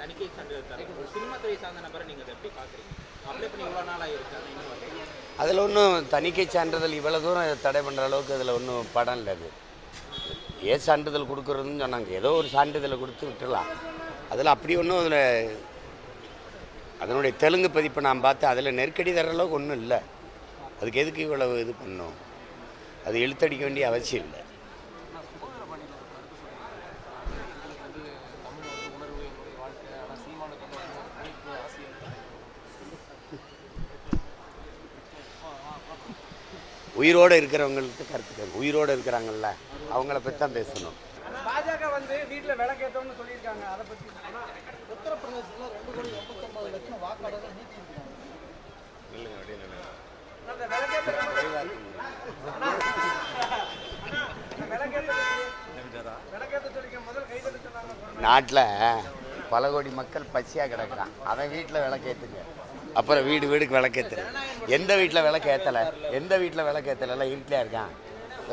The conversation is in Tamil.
தணிக்கை சான்றிதழ் ஒரு சினிமா துறை சார்ந்த நபரை நீங்கள் எப்படி பார்க்குறீங்க? அப்ளை பண்ணி இவ்வளோ நாள் ஆகிருக்கு, அதில் ஒன்றும் தணிக்கை சான்றிதழ் இவ்வளோ தூரம் தடை பண்ணுற அளவுக்கு அதில் ஒன்றும் படம் இல்லை. அது ஏன் சான்றிதழ் கொடுக்குறதுன்னு சொன்னாங்க, ஏதோ ஒரு சான்றிதழை கொடுத்து விட்டுடலாம். அதில் அப்படி ஒன்றும் அதில் அதனுடைய தெலுங்கு பதிப்பை நான் பார்த்தேன், அதில் நெருக்கடி தர அளவுக்கு ஒன்றும் இல்லை. அதுக்கு எதுக்கு இவ்வளவு இது பண்ணணும்? அது இழுத்தடிக்க வேண்டிய அவசியம் இல்லை. உயிரோடு இருக்கிறவங்களுக்கு கருத்துக்கள், உயிரோடு இருக்கிறாங்கல்ல அவங்கள பற்றி தான் பேசணும். பாஜக வந்து வீட்டில் விளக்கேற்றோம்னு சொல்லியிருக்காங்க, அதை பற்றி. உத்தரப்பிரதேசத்தில் 2,89,00,000 வாக்காளர்கள் நீக்கியிருக்காங்க. நாட்டில் பல கோடி மக்கள் பசியாக கிடக்கிறான், அவன் வீட்டில் விளக்கேற்றுங்க, அப்புறம் வீடு வீடுக்கு விளக்கேற்றுறேன். எந்த வீட்டில் விளக்கு ஏற்றலை, எந்த வீட்டில் விளக்கு ஏற்றலை, வீட்டிலே இருக்கான்.